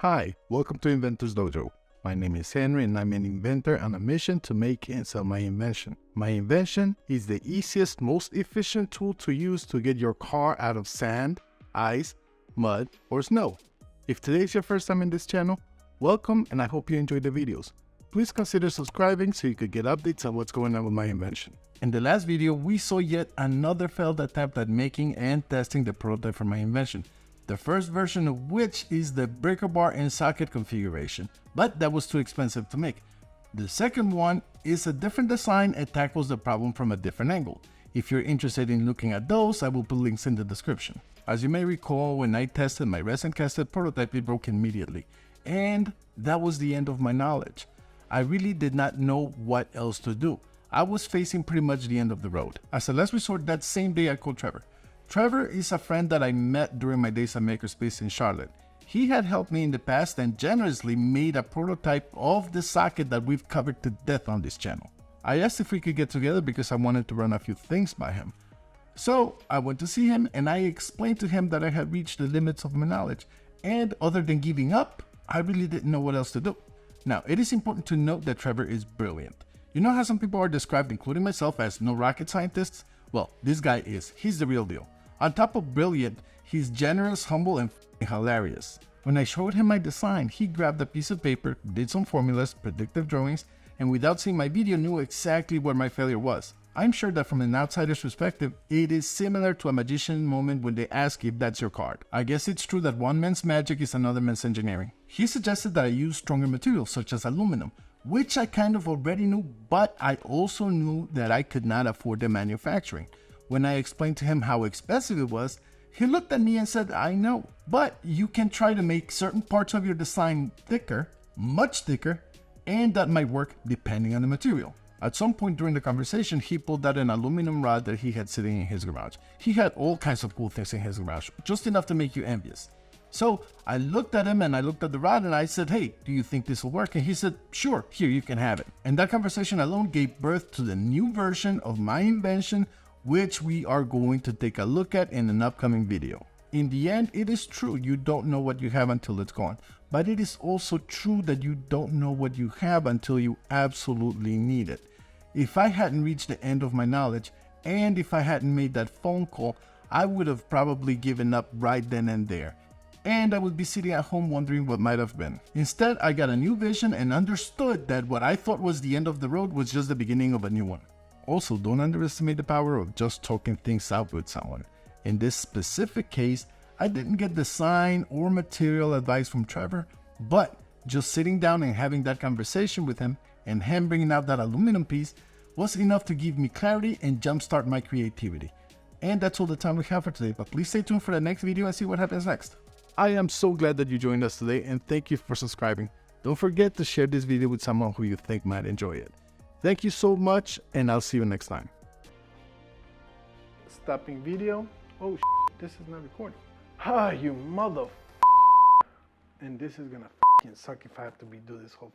Hi, welcome to Inventors Dojo. My name is Henry and I'm an inventor on a mission to make and sell my invention. My invention is the easiest, most efficient tool to use to get your car out of sand, ice, mud, or snow. If today is your first time in this channel, welcome and I hope you enjoy the videos. Please consider subscribing so you could get updates on what's going on with my invention. In the last video, we saw yet another failed attempt at making and testing the prototype for my invention. The first version of which is the breaker bar and socket configuration, but that was too expensive to make. The second one is a different design and tackles the problem from a different angle. If you're interested in looking at those, I will put links in the description. As you may recall, when I tested my resin casted prototype, it broke immediately, and that was the end of my knowledge. I really did not know what else to do. I was facing pretty much the end of the road. As a last resort, that same day I called Trevor. Trevor is a friend that I met during my days at Makerspace in Charlotte. He had helped me in the past and generously made a prototype of the socket that we've covered to death on this channel. I asked if we could get together because I wanted to run a few things by him. So I went to see him and I explained to him that I had reached the limits of my knowledge, and other than giving up, I really didn't know what else to do. Now, it is important to note that Trevor is brilliant. You know how some people are described, including myself, as no rocket scientists? Well, this guy is. He's the real deal. On top of brilliant, he's generous, humble, and hilarious. When I showed him my design, he grabbed a piece of paper, did some formulas, predictive drawings, and without seeing my video knew exactly what my failure was. I'm sure that from an outsider's perspective, it is similar to a magician moment when they ask if that's your card. I guess it's true that one man's magic is another man's engineering. He suggested that I use stronger materials such as aluminum, which I kind of already knew, but I also knew that I could not afford the manufacturing. When I explained to him how expensive it was, he looked at me and said, I know, but you can try to make certain parts of your design thicker, much thicker, and that might work depending on the material. At some point during the conversation, he pulled out an aluminum rod that he had sitting in his garage. He had all kinds of cool things in his garage, just enough to make you envious. So I looked at him and I looked at the rod and I said, hey, do you think this will work? And he said, sure, here, you can have it. And that conversation alone gave birth to the new version of my invention, which we are going to take a look at in an upcoming video. In the end, it is true you don't know what you have until it's gone, but it is also true that you don't know what you have until you absolutely need it. If I hadn't reached the end of my knowledge, and if I hadn't made that phone call, I would have probably given up right then and there, and I would be sitting at home wondering what might have been. Instead, I got a new vision and understood that what I thought was the end of the road was just the beginning of a new one. Also, don't underestimate the power of just talking things out with someone. In this specific case, I didn't get design or material advice from Trevor, but just sitting down and having that conversation with him and him bringing out that aluminum piece was enough to give me clarity and jumpstart my creativity. And that's all the time we have for today, but please stay tuned for the next video and see what happens next. I am so glad that you joined us today and thank you for subscribing. Don't forget to share this video with someone who you think might enjoy it. Thank you so much, and I'll see you next time. Stopping video. Oh, this is not recording. Ah, you mother. And this is gonna suck if I have to redo this whole